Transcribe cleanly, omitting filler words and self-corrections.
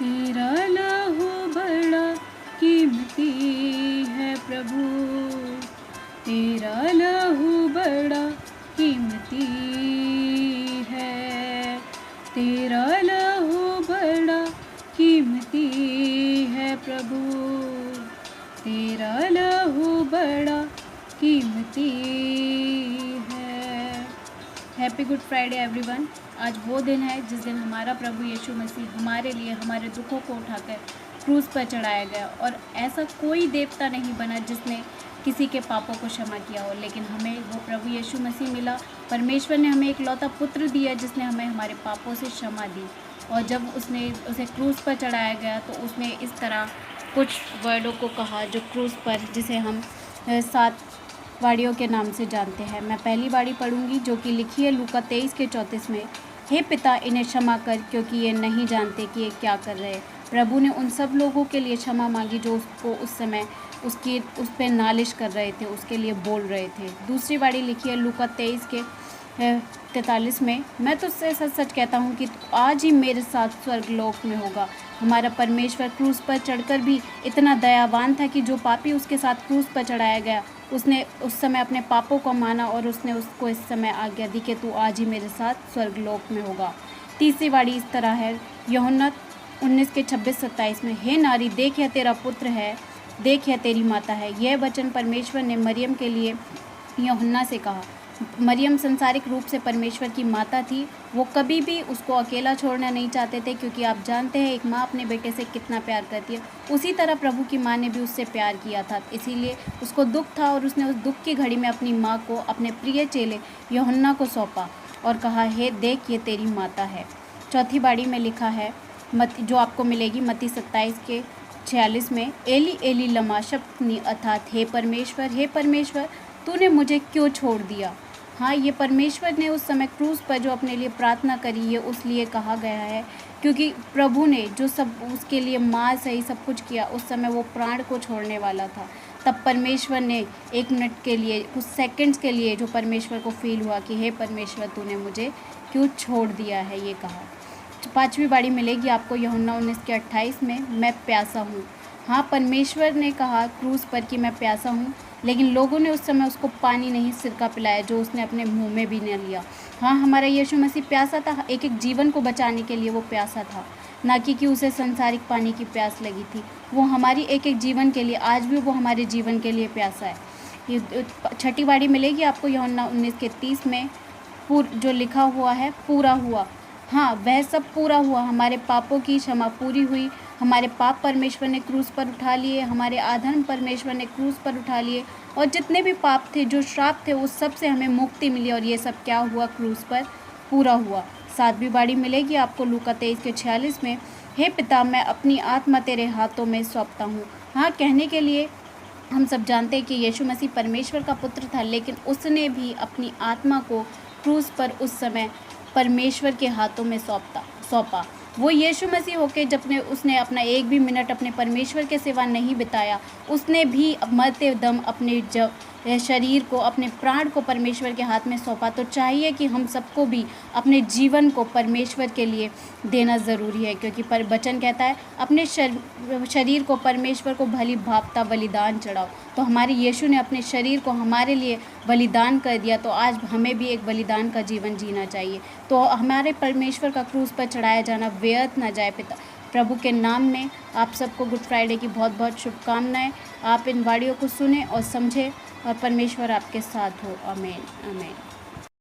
तेरा लहू बड़ा कीमती है प्रभु, तेरा लहू बड़ा कीमती है, तेरा लहू बड़ा कीमती है प्रभु, तेरा लहू बड़ा कीमती है। Happy good Friday everyone. आज वो दिन है जिस दिन हमारा प्रभु यीशु मसीह हमारे लिए हमारे दुखों को उठाकर क्रूस पर चढ़ाया गया। और ऐसा कोई देवता नहीं बना जिसने किसी के पापों को क्षमा किया हो, लेकिन हमें वो प्रभु यीशु मसीह मिला। परमेश्वर ने हमें एक लौता पुत्र दिया जिसने हमें हमारे पापों से क्षमा दी। और जब उसने उसे क्रूस पर चढ़ाया गया तो उसने इस तरह कुछ वर्डों को कहा जो क्रूस पर, जिसे हम 7 वाड़ियों के नाम से जानते हैं। मैं पहली वाड़ी पढ़ूंगी जो कि लिखी है लूका 23:34 में। हे पिता, इन्हें क्षमा कर क्योंकि ये नहीं जानते कि ये क्या कर रहे हैं। प्रभु ने उन सब लोगों के लिए क्षमा मांगी जो उसको उस समय उस पर नालिश कर रहे थे, उसके लिए बोल रहे थे। दूसरी वाड़ी लिखी है लूका 23:43 में। मैं तुझसे सच सच कहता हूँ कि आज ही मेरे साथ स्वर्गलोक में होगा। हमारा परमेश्वर क्रूस पर चढ़कर भी इतना दयावान था कि जो पापी उसके साथ क्रूस पर चढ़ाया गया, उसने उस समय अपने पापों को माना और उसने उसको इस समय आज्ञा दी कि तू आज ही मेरे साथ स्वर्गलोक में होगा। तीसरी वाड़ी इस तरह है, यूहन्ना 19:26-27 में। हे नारी, देख यह तेरा पुत्र है, देख यह तेरी माता है। यह वचन परमेश्वर ने मरियम के लिए यूहन्ना से कहा। मरियम संसारिक रूप से परमेश्वर की माता थी। वो कभी भी उसको अकेला छोड़ना नहीं चाहते थे, क्योंकि आप जानते हैं एक माँ अपने बेटे से कितना प्यार करती है। उसी तरह प्रभु की माँ ने भी उससे प्यार किया था, इसीलिए उसको दुख था और उसने उस दुख की घड़ी में अपनी माँ को अपने प्रिय चेले यूहन्ना को सौंपा और कहा, हे देख ये तेरी माता है। चौथी बाड़ी में लिखा है जो आपको मिलेगी मत्ती 27:46 में। एली एली लमा शब्बनी, अर्थात हे परमेश्वर तूने मुझे क्यों छोड़ दिया। हाँ, ये परमेश्वर ने उस समय क्रूस पर जो अपने लिए प्रार्थना करी है उस लिए कहा गया है, क्योंकि प्रभु ने जो सब उसके लिए माँ सही सब कुछ किया, उस समय वो प्राण को छोड़ने वाला था। तब परमेश्वर ने 1 मिनट के लिए, कुछ सेकंड्स के लिए जो परमेश्वर को फील हुआ कि हे परमेश्वर तूने मुझे क्यों छोड़ दिया है, ये कहा। पांचवी बाड़ी मिलेगी आपको यूहन्ना 19:28 में। मैं प्यासा हूँ। हाँ, परमेश्वर ने कहा क्रूस पर कि मैं प्यासा हूँ, लेकिन लोगों ने उस समय उसको पानी नहीं सिरका पिलाया, जो उसने अपने मुंह में भी न लिया। हाँ, हमारा यीशु मसीह प्यासा था, एक एक जीवन को बचाने के लिए वो प्यासा था, ना कि उसे संसारिक पानी की प्यास लगी थी। वो हमारी एक एक जीवन के लिए, आज भी वो हमारे जीवन के लिए प्यासा है। ये छठी बाड़ी मिलेगी आपको यूहन्ना 19:30 में, जो लिखा हुआ है पूरा हुआ। हाँ, वह सब पूरा हुआ। हमारे पापों की क्षमा पूरी हुई। हमारे पाप परमेश्वर ने क्रूस पर उठा लिए, हमारे अधर्म परमेश्वर ने क्रूस पर उठा लिए, और जितने भी पाप थे, जो श्राप थे, उस सब से हमें मुक्ति मिली। और ये सब क्या हुआ? क्रूस पर पूरा हुआ। सातवीं बाड़ी मिलेगी आपको लूका 23:46 में। हे पिता, मैं अपनी आत्मा तेरे हाथों में सौंपता हूँ। हाँ, कहने के लिए हम सब जानते हैं कि यीशु मसीह परमेश्वर का पुत्र था, लेकिन उसने भी अपनी आत्मा को क्रूस पर उस समय परमेश्वर के हाथों में सौंपा। वो यीशु मसीह होके जब उसने अपना एक भी मिनट अपने परमेश्वर के सिवा नहीं बिताया, उसने भी मरते दम अपने शरीर को, अपने प्राण को परमेश्वर के हाथ में सौंपा। तो चाहिए कि हम सबको भी अपने जीवन को परमेश्वर के लिए देना ज़रूरी है, क्योंकि वचन कहता है अपने शरीर को परमेश्वर को भली भावता बलिदान चढ़ाओ। तो हमारे यीशु ने अपने शरीर को हमारे लिए बलिदान कर दिया, तो आज हमें भी एक बलिदान का जीवन जीना चाहिए। तो हमारे परमेश्वर का क्रूस पर चढ़ाया जाना व्यर्थ ना जाए। पिता प्रभु के नाम में आप सबको गुड फ्राइडे की बहुत बहुत शुभकामनाएं। आप इन वाड़ियों को सुने और समझें, और परमेश्वर आपके साथ हो। आमीन आमीन।